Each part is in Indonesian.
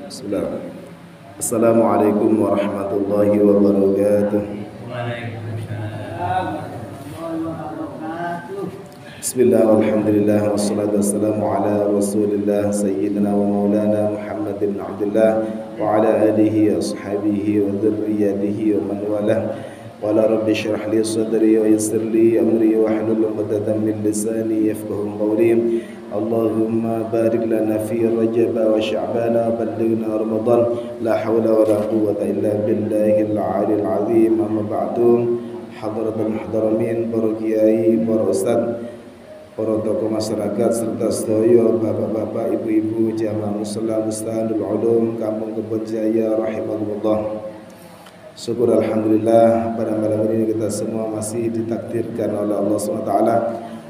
Bismillah. Assalamualaikum warahmatullahi wabarakatuh. Bismillah, alhamdulillah, wassalatu wassalamu ala rasulillah sayyidina wa maulana Muhammad bin Abdullah wa ala alihi wa ashabihi wa dhurriyyatihi wa man walah. Qala rabbi shrah li sadri wa yassir li amri wa hlul 'uqdatam min lisani yafqahu qawli. Allahumma barik lana fi Rajab wa Sya'ban wa ballighna Ramadan. La hawla wa la quwwata illa billahil 'aliyil 'azim. Amma ba'du. Hadratul muhtaramin, para kiai, para ustaz, para tokoh masyarakat serta sedaya bapak-bapak, ibu-ibu jamaah muslim Mustahadul Ulum Kampung Kebon Jaya rahimakumullah. Syukur alhamdulillah pada malam ini kita semua masih ditakdirkan oleh Allah SWT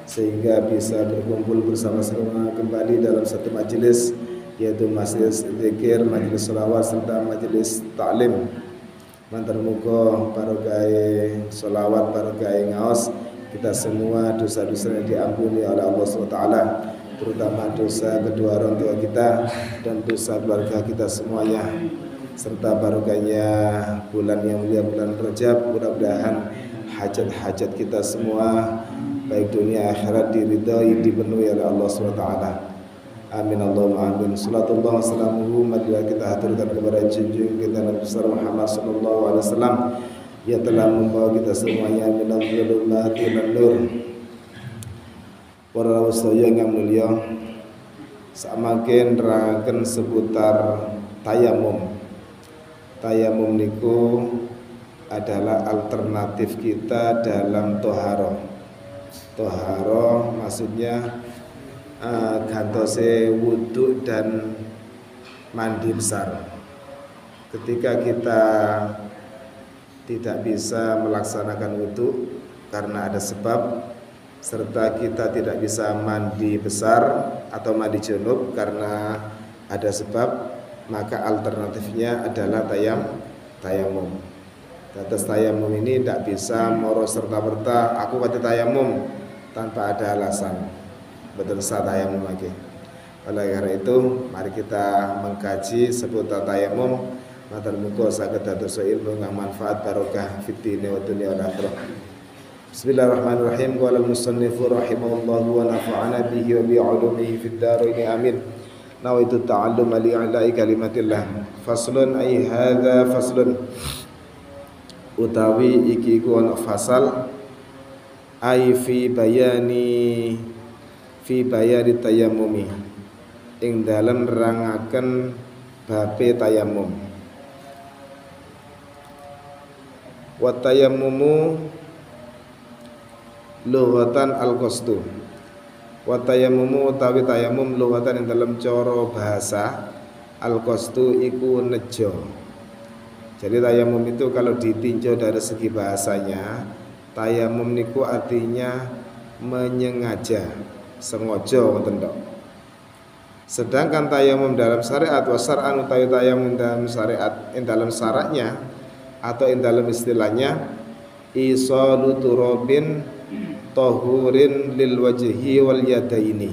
sehingga bisa berkumpul bersama-sama kembali dalam satu majelis, yaitu majelis zikir, majelis sholawat serta majelis taklim. Mantar muga barokah sholawat, barokah ngaos kita semua dosa-dosa yang diampuni oleh Allah SWT, terutama dosa kedua orang tua kita dan dosa keluarga kita semuanya, serta barokahnya bulan yang mulia, bulan Rajab. Mudah-mudahan hajat-hajat kita semua baik dunia akhirat diridhai, dipenuhi oleh Allah SWT. Amin Allahumma amin. Salatullah wassalamuhu marilah kita haturkan kepada junjungan kita Nabi besar Muhammad sallallahu alaihi wasallam yang telah membawa kita semuanya minal dhulumati ilan nur. Para sedaya yang mulia, samaken nerangkan seputar tayamum. Tayamum niku adalah alternatif kita dalam toharoh. Toharoh maksudnya gantose wudhu dan mandi besar. Ketika kita tidak bisa melaksanakan wudhu karena ada sebab, serta kita tidak bisa mandi besar atau mandi junub karena ada sebab, maka alternatifnya adalah tayamum. Atas tayamum ini tidak bisa moro serta-merta aku kata tayamum tanpa ada alasan. Betul sah tayamum lagi. Oleh karena itu, mari kita mengkaji seputar tayamum. Matur muga saged dados ilmu kang manfaat barokah fid dini wa dunya wal akhirah. Bismillahirrahmanirrahim. Qala al-musannifu rahimahullahu wa nafa'ana bihi wa bi 'ulumihi fid dharain amin. Nawaitu ta'allum li'ala'i kalimatillah. Faslun ay hadza faslun. Utawi iki ku ana fasal ay fi bayani tayammumi, ing dalem nerangaken babe tayamum. Wa tayammumu lughatan al-qasdu. Wa tayammumu utawi tayamum lughatan ing dalem cara bahasa al-qasdu iku nejo. Jadi tayamum itu kalau ditinjau dari segi bahasanya, tayamum niku artinya menyengaja, sengaja ngoten tok. Sedangkan tayamum dalam syariat wa syar'an utawi tayamum dalam syariat ing dalam syaratnya atau ing dalam istilahnya isalu turabin tahurin lil wajhi wal yadaini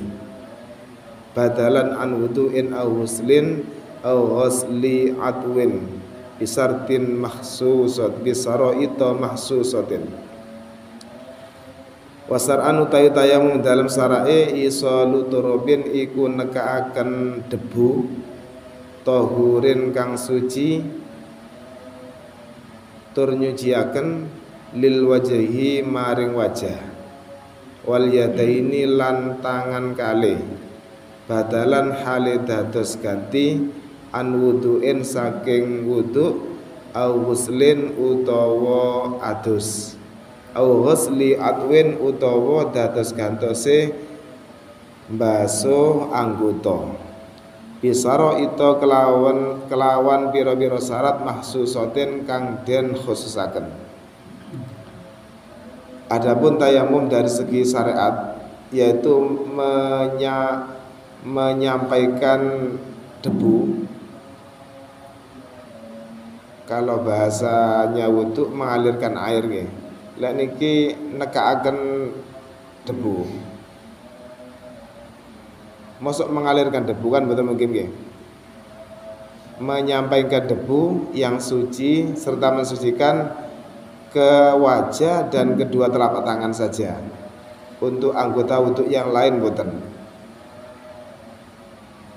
badalan an wudu'in aw huslin aw ghusli atwin bisartin mahsusat bisaraita mahsusatin. Wasar'an utawi tayamum dalam syarae isalu turabin iku nekaaken debu tahurin kang suci tur nyuciaken lil wajhi maring wajah wal yadaini lan tangan kalih badalan hale dados ganti an wudu'in saking wudu au huslin utawa adus au ghusli atwin utawa dados gantose mbaso anggota bisara ita kelawan pira-pira syarat mahsusatin kang den khususaken. Adapun tayamum dari segi syariat yaitu menyampaikan debu. Kalau bahasanya wudu mengalirkan air nggih. Lek niki nekaaken debu. Mosok mengalirkan debu kan betul mungkin nggih. menyampaikan debu yang suci serta mensucikan ke wajah dan kedua telapak tangan saja. Untuk anggota wudhu yang lain boten.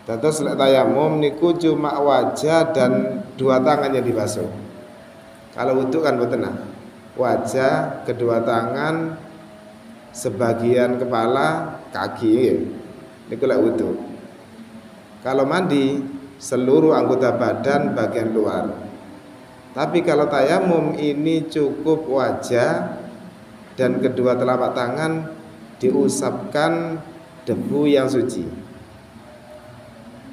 Dados lek tayamum niku cuma wajah dan dua tangan yang dibasuh. Kalau wudhu kan boten nah. Wajah, kedua tangan, sebagian kepala, kaki ya. Niku lek wudhu. Kalau mandi seluruh anggota badan bagian luar. Tapi kalau tayamum ini cukup wajah dan kedua telapak tangan diusapkan debu yang suci.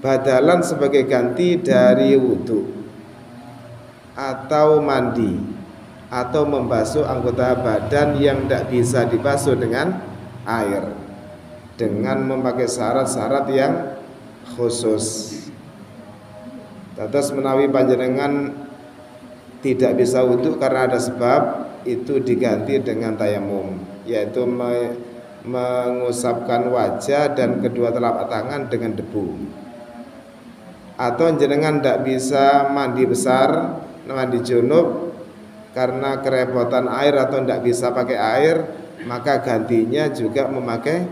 Badalan sebagai ganti dari wudhu atau mandi atau membasuh anggota badan yang tidak bisa dibasuh dengan air dengan memakai syarat-syarat yang khusus. Dados menawi panjenengan tidak bisa wudhu karena ada sebab, itu diganti dengan tayamum, yaitu mengusapkan wajah dan kedua telapak tangan dengan debu. Atau jenengan tidak bisa mandi besar, mandi junub karena kerepotan air atau tidak bisa pakai air, maka gantinya juga memakai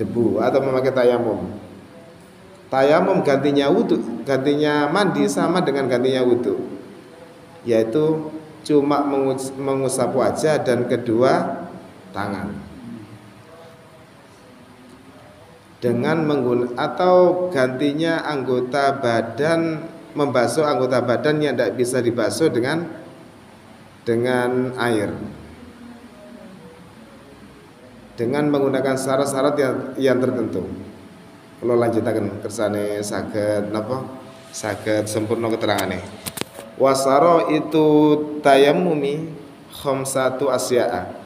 debu atau memakai tayamum. Tayamum gantinya wudhu, gantinya mandi sama dengan gantinya wudhu, yaitu cuma mengusap wajah dan kedua tangan dengan menggunakan, atau gantinya anggota badan, membasuh anggota badan yang tidak bisa dibasuh dengan air dengan menggunakan syarat-syarat yang tertentu. Kalau lanjutaken kersane saged napa? Saged sempurna keterangane. Wasaro itu tayamumi khamsatu asya'a.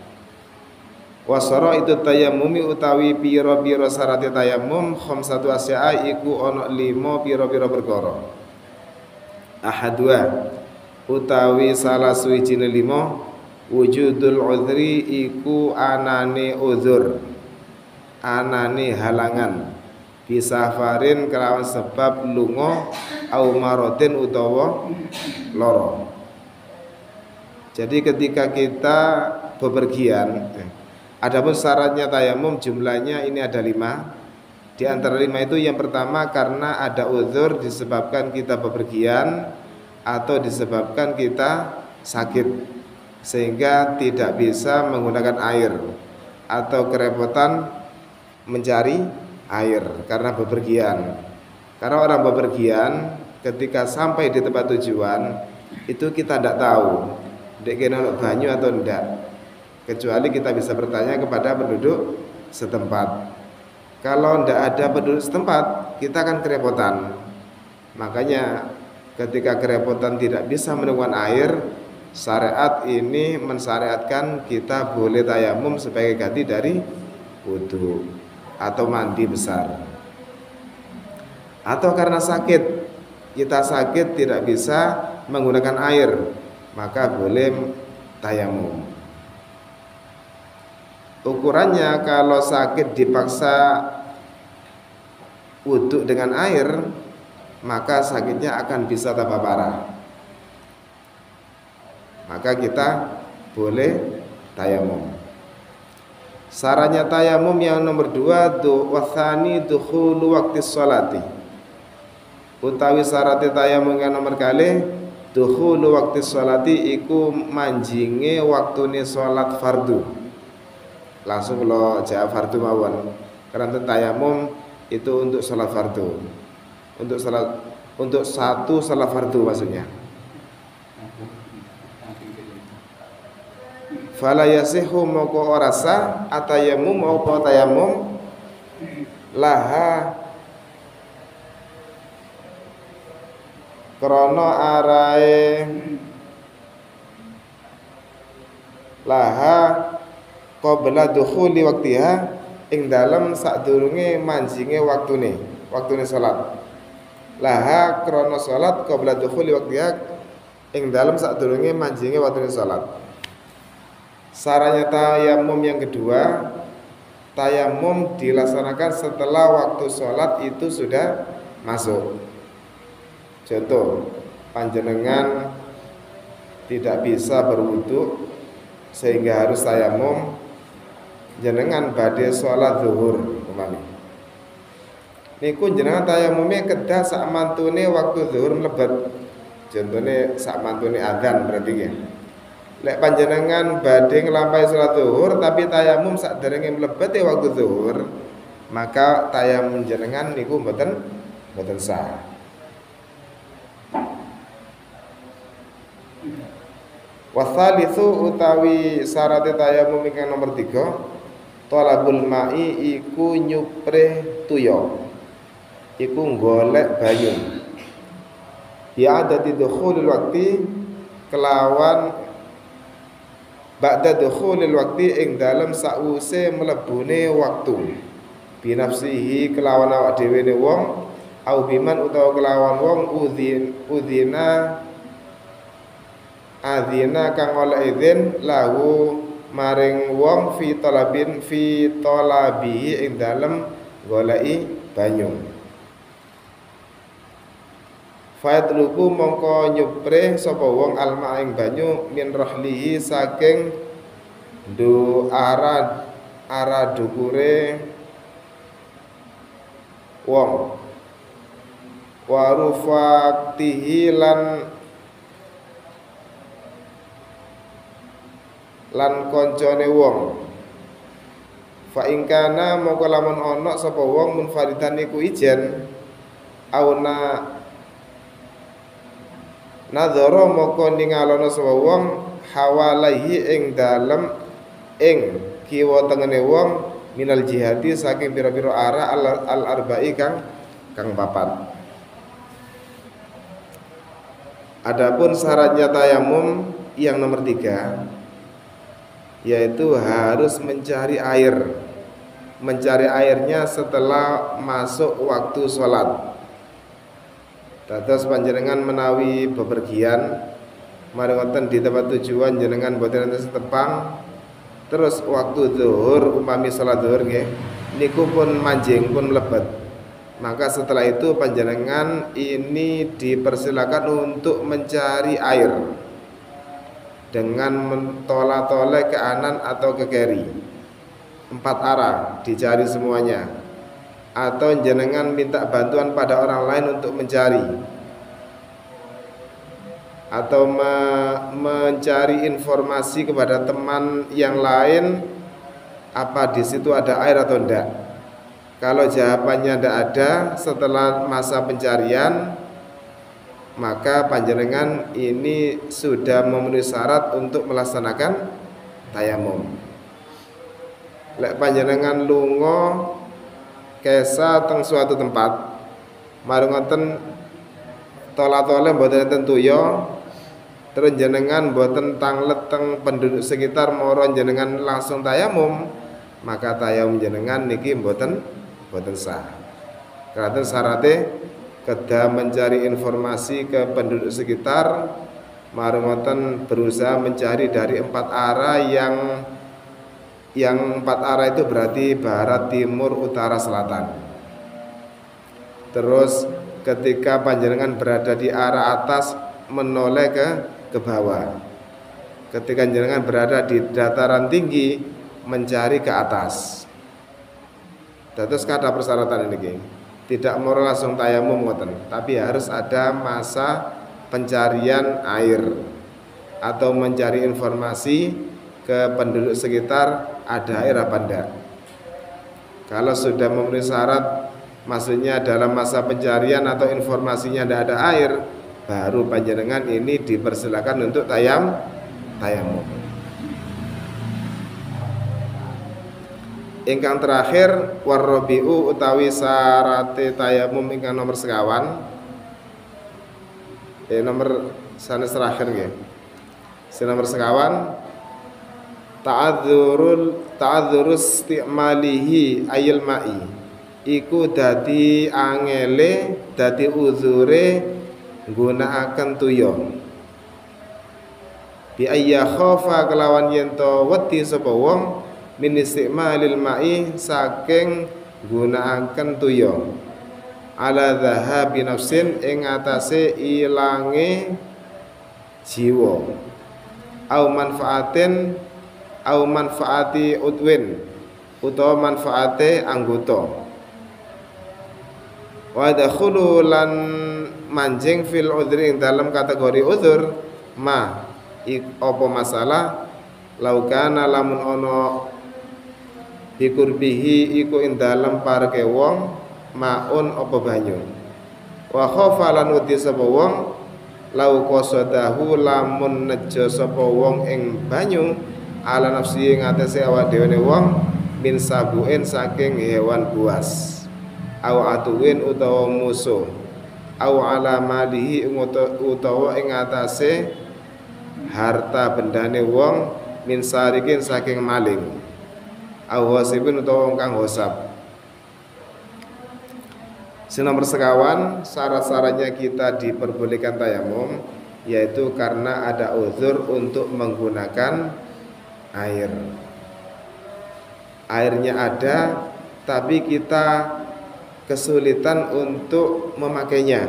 Wasara itu tayamumi utawi pira-pira syarat tayamum khamsatu asya'a iku ana 5 pira-pira perkara. Ahadua utawi salah suwijine 5 wujudul udhri iku anane uzur, anane halangan bisafarin kelawan sebab lunga au marotin utawa loro. Jadi ketika kita bepergian, adapun syaratnya tayamum jumlahnya ini ada 5. Di antara 5 itu yang pertama karena ada uzur disebabkan kita bepergian atau disebabkan kita sakit sehingga tidak bisa menggunakan air atau kerepotan mencari air karena bepergian. Karena orang bepergian ketika sampai di tempat tujuan itu kita tidak tahu dek kena banyu atau tidak, kecuali kita bisa bertanya kepada penduduk setempat. Kalau tidak ada penduduk setempat, kita akan kerepotan. Makanya ketika kerepotan tidak bisa menemukan air, syariat ini mensyariatkan kita boleh tayamum sebagai ganti dari wudu atau mandi besar. Atau karena sakit, kita sakit tidak bisa menggunakan air, maka boleh tayamum. Ukurannya kalau sakit dipaksa wudu dengan air, maka sakitnya akan bisa tambah parah. Maka kita boleh tayamum. Sarannya tayamum yang nomor 2 wathani dukhulu waqti sholati. Utawi syarat tayamum yang nomor kali dukhulu waqti sholati iku manjinge waktune sholat fardu. Langsung kalau jawab fardu mawon. Karena tayamum itu untuk sholat fardu. Untuk satu sholat fardu maksudnya. Fala yasihu moko ora sah atayamum apa tayamum laha krana arae laha qabla dukhuli waqtiha ing dalem sadurunge manjinge waktune salat. Laha krana salat qabla dukhuli waqtiha ing dalem sadurunge manjinge waktune salat. Sarannya tayamum yang kedua, tayamum dilaksanakan setelah waktu sholat itu sudah masuk. Contoh, panjenengan tidak bisa berwudu sehingga harus tayamum, jenengan badhe salat zuhur umpami. Niku jenengan tayamume kedah sak mantune waktu zuhur mlebet. Contone sak mantune adzan berarti ya. Lek panjenengan badhe nglampahi salat zuhur tapi tayamum sakderenge mlebete waktu zuhur, maka tayamum jenengan niku mboten sah. Wasalitsu utawi syarat tayamum ingkang nomor 3, thalabul ma'i iku nyupre tuya. Iku golek banyu. Ya adati dukhulil waqti kelawan ba'da dukhulil waqti ing dalem sause mlebune waktu. Binafsihi kelawan awak dhewe ne wong au biman utawa kelawan wong adzina kang oleh izin lahu maring wong fi talabihi ing dalem goleki banyu. Fayatlubu mongko nyupre sapa wong alma ing banyu min rahlihi saking ara dukure wong warufaktihi lan koncone wong. Fa ing kana mongko lamun ana sapa wong munfaridan iku ijen auna nadzara moko ningalono sapa wong hawalaihi ing dalem ing kiwa tengene wong minal jihati saking pira-pira arah al arba'i kang papat. Adapun syaratnya tayamum yang nomor 3, yaitu harus mencari air. Mencari airnya setelah masuk waktu sholat. Dados panjenengan menawi bepergian mari wonten di tempat tujuan jenengan boten enten setepang, terus waktu zuhur umpami salat zuhur nggih niku pun manjing pun mlebet, maka setelah itu panjenengan ini dipersilakan untuk mencari air dengan mentolak-tolak ke kanan atau ke kiri, 4 arah dicari semuanya. Atau jenengan minta bantuan pada orang lain untuk mencari, atau mencari informasi kepada teman yang lain apa di situ ada air atau tidak. Kalau jawabannya tidak ada setelah masa pencarian, maka panjenengan ini sudah memenuhi syarat untuk melaksanakan tayamum. Lek panjenengan lunga kesa teng suatu tempat marang ngoten tola-tole mboten enten tuya, terus jenengan mboten tanglet teng penduduk sekitar moro jenengan langsung tayamum, maka tayamum jenengan niki mboten sah. Karena syaratnya kedah mencari informasi ke penduduk sekitar marang ngoten berusaha mencari dari 4 arah yang 4 arah itu berarti barat, timur, utara, selatan. Terus ketika panjenengan berada di arah atas menoleh ke bawah. Ketika panjenengan berada di dataran tinggi mencari ke atas. Terus kada persyaratan ini tidak mau langsung tayamum ngoten, tapi harus ada masa pencarian air atau mencari informasi ke penduduk sekitar ada air apa enggak. Kalau sudah memenuhi syarat, maksudnya dalam masa pencarian atau informasinya tidak ada air, baru panjenengan ini dipersilakan untuk tayamum. Ingkang terakhir warrobiu utawi syarate tayamum ingkang nomor sekawan. Nomor sanes terakhir nggih. Nomor sekawan ta'adzurus istimalihi ayil ma'i iku dadi angele dadi uzure nggunakaken tuya bi ayya khofa kelawan yen to wedi sapa wong min istimalil ma'i saking nggunakaken tuya ala dhahabi nafsin ing atase ilange jiwa au manfaatin au manfaati udwin utawa manfaate anggota wa dakhulu lan manjing fil udhri ing dalam kategori udzur ma apa masalah laukana lamun ono bikurbihi iku ing dalem parke wong maun apa banyu wa khofa lan wedi sapa wong lau qasadahu lamun nejo sapa wong ing banyu ala nafsi ing atase awak dhewe wong min sabuin saking hewan buas au atuwin utawa musuh au ala malihi utawa ing atase harta bendane wong min sarikin saking maling au wasibin utawa wong kang hosab. Nomor sekawan, syarat-syaratnya kita diperbolehkan tayamum yaitu karena ada uzur untuk menggunakan air. Airnya ada tapi kita kesulitan untuk memakainya.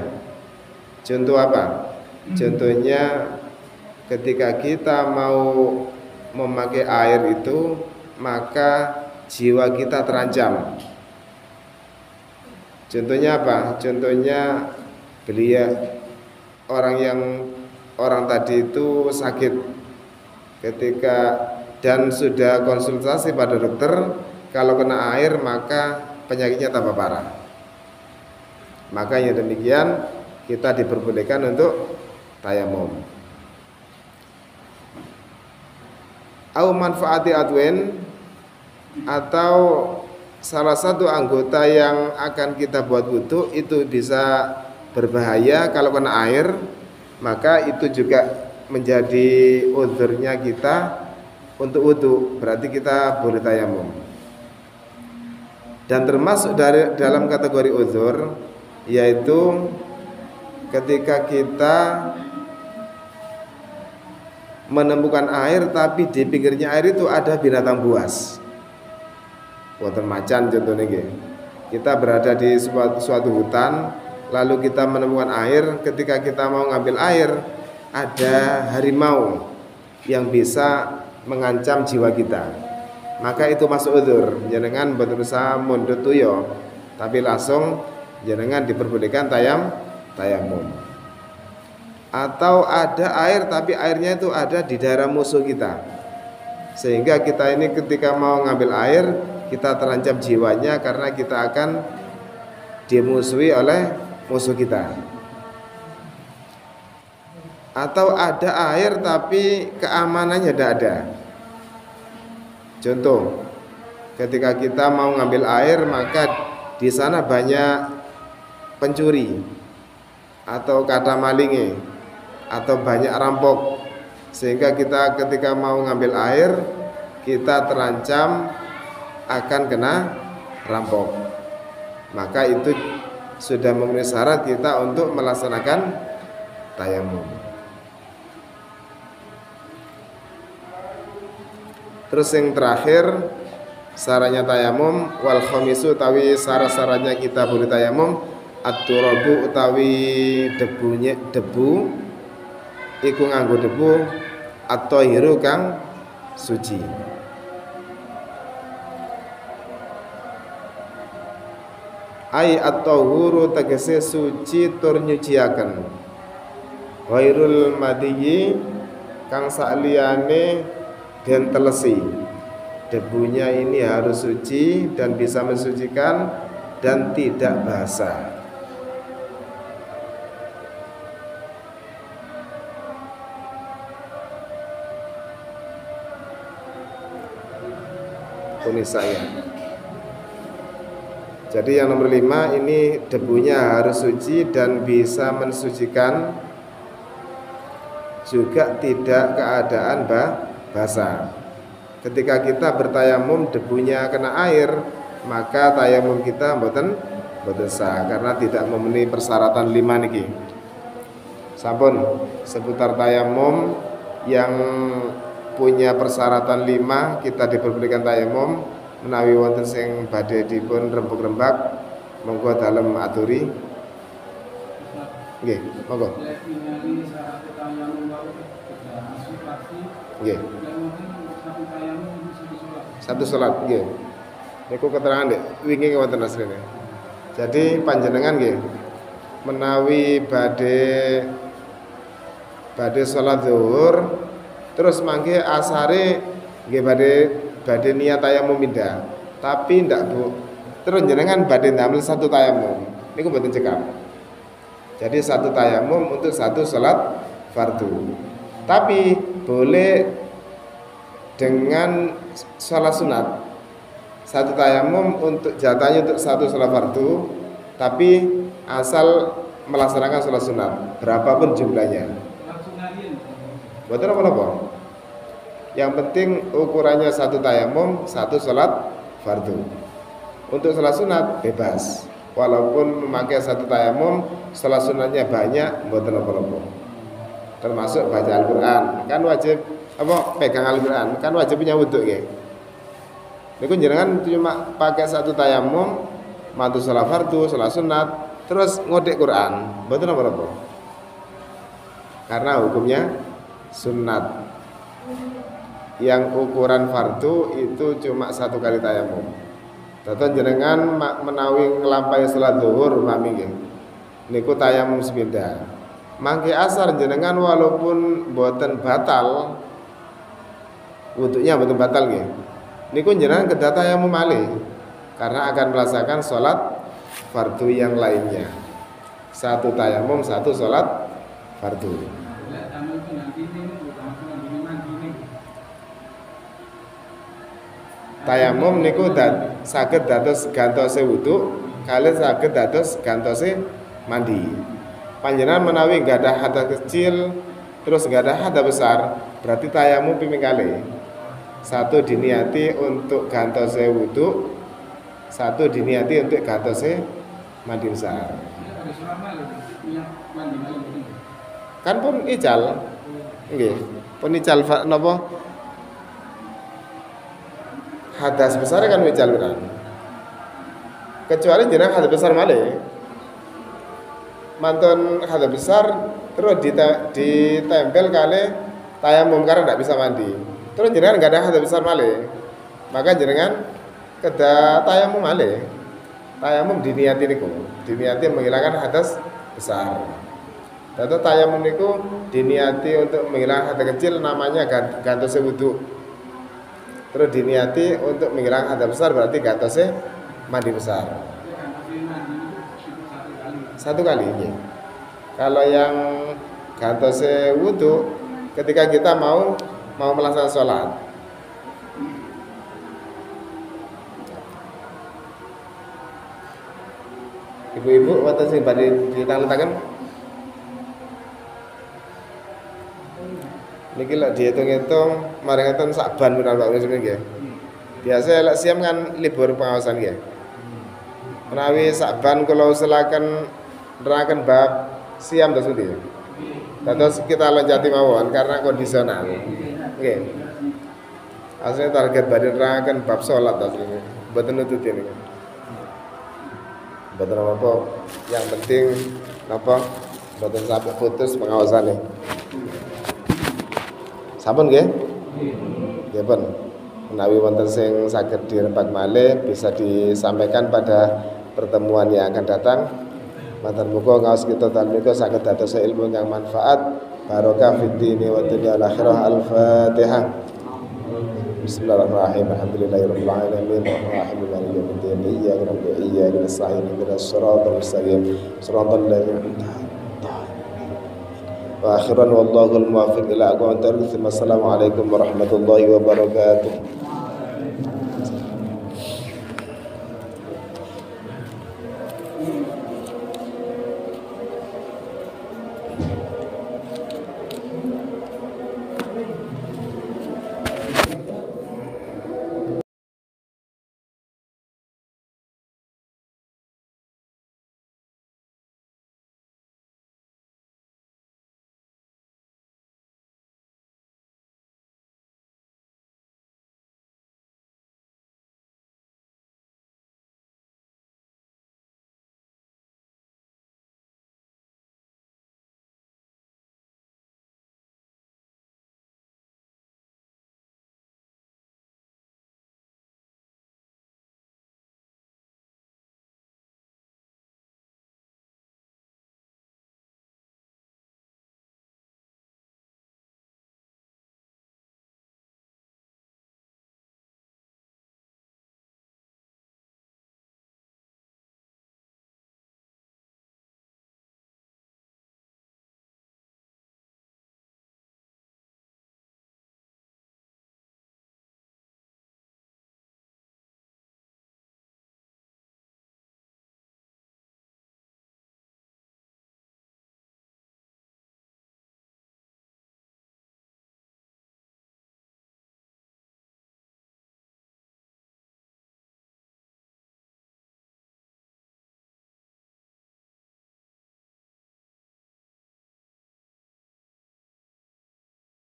Contoh apa? Contohnya ketika kita mau memakai air itu maka jiwa kita terancam. Contohnya apa? Contohnya orang tadi itu sakit ketika dan sudah konsultasi pada dokter, kalau kena air maka penyakitnya tambah parah. Makanya demikian kita diperbolehkan untuk tayamum. Au manfaati adwen atau salah satu anggota yang akan kita buat wudu itu bisa berbahaya kalau kena air, maka itu juga menjadi uzurnya kita untuk wudu, berarti kita boleh tayamum. Dan termasuk dalam kategori uzur yaitu ketika kita menemukan air tapi di pinggirnya air itu ada binatang buas. Wonten macan contohnya nggih. Kita berada di suatu hutan, lalu kita menemukan air, ketika kita mau ngambil air, ada harimau yang bisa mengancam jiwa kita. Maka itu masuk udzur. Jenengan boten usah mundhut tuyo, tapi langsung jenengan diperbolehkan tayamum. Atau ada air tapi airnya itu ada di daerah musuh kita. Sehingga kita ini ketika mau ngambil air kita terancam jiwanya karena kita akan dimusuhi oleh musuh kita. Atau ada air tapi keamanannya tidak ada. Contoh, ketika kita mau ngambil air maka di sana banyak pencuri atau kata malinge atau banyak rampok, sehingga kita ketika mau ngambil air kita terancam akan kena rampok, maka itu sudah memenuhi syarat kita untuk melaksanakan tayamum. Terus yang terakhir syaratnya tayamum wal khamisu utawi syarat-syaratnya kita boleh tayamum at-turabu utawi debu iku nganggo debu at-thahiru kang suci. Ai at-tahuru tegese suci tur nyuciaken. Ghairul madhiyi kang sakliyane den telesi. Debunya ini harus suci dan bisa mensucikan dan tidak basah. Ini saya. Jadi yang nomor 5 ini debunya harus suci dan bisa mensucikan, juga tidak keadaan basah. Ketika kita bertayamum debunya kena air, maka tayamum kita mboten sah karena tidak memenuhi persyaratan 5 niki. Sampun seputar tayamum yang punya persyaratan 5 kita diperbolehkan tayamum. Menawi wonten sing badhe dipun rembug-rembag Monggo dalem aturi. Nggih, monggo. Nggih. Satu salat nggih. Niku keterangan Dik, wingi wonten asline. Jadi panjenengan nggih menawi badhe salat zuhur terus mangke asare nggih badhe niat tayamum pindah. Tapi ndak Bu. Terus jenengan badhe ndamel satu tayamum. Niku mboten cekap. Jadi satu tayamum untuk satu salat fardu. Tapi boleh dengan salat sunat. Satu tayamum untuk jatahnya untuk satu salat fardu, tapi asal melaksanakan salat sunat berapapun jumlahnya. Betul apa? Yang penting ukurannya satu tayamum, satu salat fardu. Untuk salat sunat bebas. Walaupun memakai satu tayamum, salat sunatnya banyak, betul apa? Termasuk baca Al-Qur'an. Kan wajib apa pegang Al-Qur'an, kan wajib punya wudu nggih. Niku jenengan cuma pakai satu tayamum, mantu salat fardu, salat sunat, terus ngodek Quran, betul apa? Karena hukumnya sunat. Yang ukuran fardu itu cuma satu kali tayamum. Tentu jenengan menawi nglampahi salat zuhur mami nggih. Niku tayamum sepindah. Mangke asar jenengan walaupun boten batal, wudunya boten batal nggih. Niku jenengan kedah tayamum malih karena akan melaksanakan salat fardu yang lainnya. Satu tayamum, satu salat fardu. Tayamum niku saged dados gantose wudu, kalih saged dados gantose mandi. Panjenengan menawi enggak ada hadas kecil terus enggak ada hadas besar, berarti tayamum ping kalih. Satu diniati untuk gantose wudu, satu diniati untuk gantose mandi besar. Kan pun ical, nggih, pun ical napa? Hadas besar kan ical kan. Kecuali jenengan hadas besar malih. Mantun hadas besar terus ditempel kali tayamum karena tidak bisa mandi. Terus jenengan enggak ada hadas besar malih. Maka jenengan kedah tayamum malih. Tayamum diniati niku, diniati menghilangkan hadas besar. Tentu tayamum niku diniati untuk menghilangkan hadas kecil namanya gantose wudu. Terus diniati untuk menghilangkan hadas besar berarti gantose mandi besar. Satu kali ya. Kalau yang gantose wudu ketika kita mau melaksanakan sholat. Ibu-ibu wonten sing badhe ditangletaken. Niki lek dihitung-hitung mari ngeten Saban menawi Pak Wisnu nggih. Biasa lek siam kan libur pengawasan nggih. Menawi Saban kula usulaken neraken bab siam terus nggih. Terus kita loncati mawon karena kondisional. Nggih. Asline target badhe neraken bab salat asline. Mboten nututi niku. Mboten apa-apa, yang penting napa mboten sampai putus pengawasane. Sampun nggih? Nggih pun. Menawi wonten sing saged direpat malih bisa disampaikan pada pertemuan yang akan datang. Matur muga ngaos kita dalem menika saged dados ilmu yang manfaat barokah fid dini wa dunya akhirah. Al-Fatihah. Bismillahirrahmanirrahim. Alhamdulillahirabbil alamin arrahmanirrahim maliki yaumiddin iyyaka na'budu wa iyyaka nasta'in ihdinas siratal mustaqim siratal ladzina an'amta 'alaihim. Wa akhiran wallahu al-muwaffiq ila aqwamit thoriq. Assalamualaikum warahmatullahi wabarakatuh.